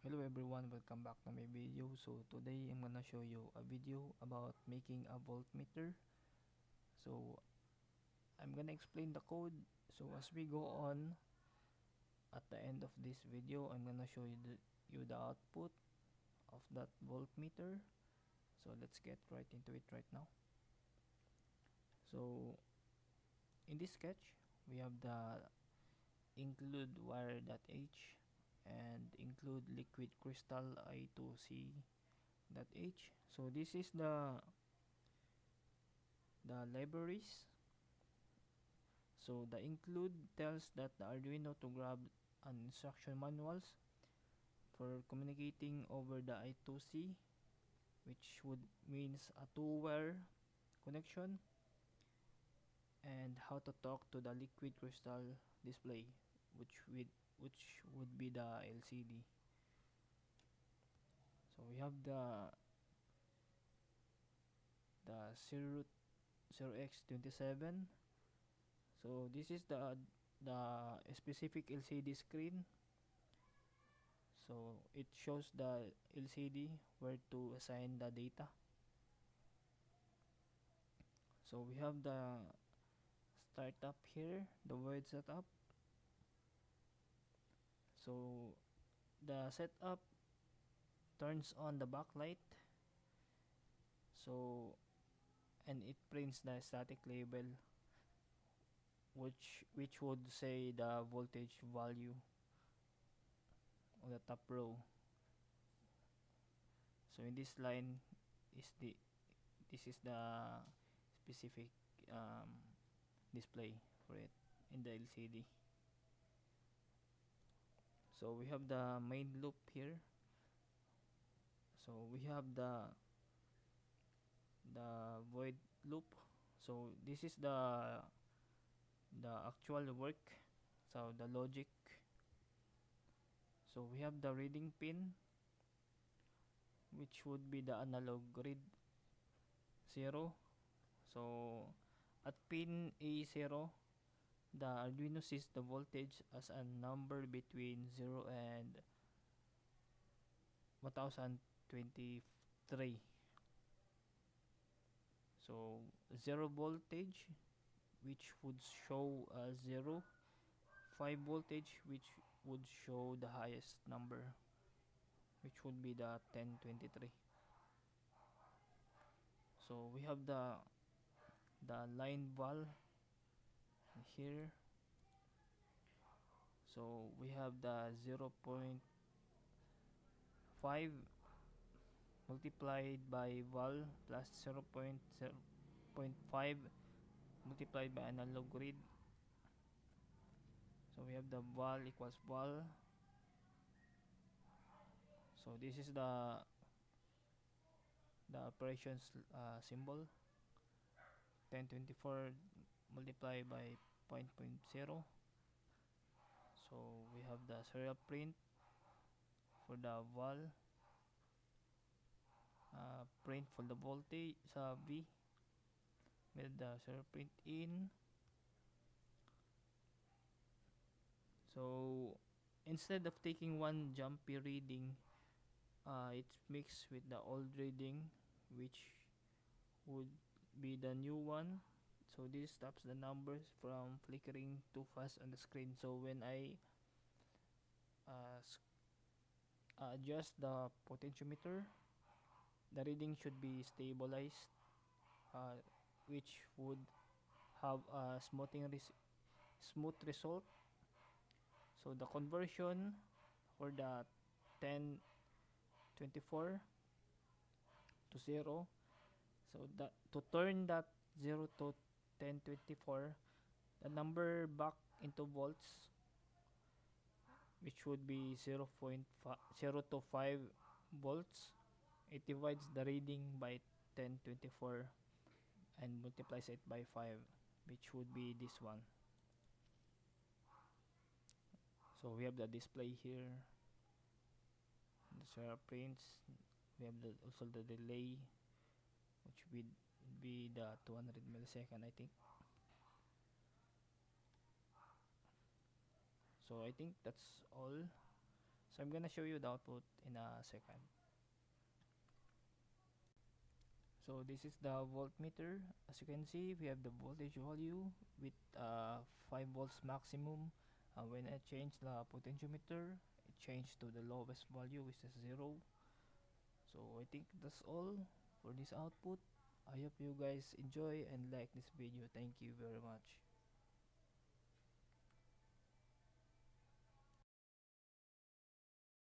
Hello everyone, welcome back to my video. So today I'm gonna show you a video about making a voltmeter. So I'm gonna explain the code. So as we go on, at the end of this video, I'm gonna show you the output of that voltmeter. So let's get right into it right now. So in this sketch, we have the include wire.h and include liquid crystal I2C.h. So this is the libraries. So the include tells that the Arduino to grab an instruction manuals for communicating over the I2C, which would means a two-wire connection, and how to talk to the liquid crystal display, which would be the LCD. So we have the 0x27. So this is the specific LCD screen. So it shows the LCD where to assign the data. So we have the startup here, the word setup. So the setup turns on the backlight. So and it prints the static label which would say the voltage value on the top row. So in this line is this is the specific um, display for it in the LCD. So we have the main loop here. So we have the void loop. So this is the actual work. So the logic. So we have the reading pin, which would be the analog read 0. So at pin A0, the Arduino sees the voltage as a number between 0 and 1023. So 0 voltage, which would show 0, 5 voltage, which would show the highest number, which would be the 1023. So we have the line val here. So we have the 0.5 multiplied by val plus 0.5 multiplied by analog read. So we have the val equals val. So this is the operations symbol. 1024 multiplied by zero point 0. So we have the serial print for the val, print for the voltage sa V with the serial print in. So instead of taking one jumpy reading, it's mixed with the old reading, which would be the new one. So this stops the numbers from flickering too fast on the screen. So when I uh, adjust the potentiometer, the reading should be stabilized, uh, which would have a smooth result. So the conversion for the 1024 to 0. So that to turn that 0 to 1024, the number back into volts, which would be 0 to 5 volts, it divides the reading by 1024 and multiplies it by 5, which would be this one. So we have the display here, the serial prints. We have also the delay, which would be the 200 millisecond, I think. So I think that's all. So So I'm gonna show you the output in a second. So this is the voltmeter. As you can see, we have the voltage value with 5 volts maximum. When I change the potentiometer, it changed to the lowest value, which is 0. So I think that's all for this output. I hope you guys enjoy and like this video. Thank you very much.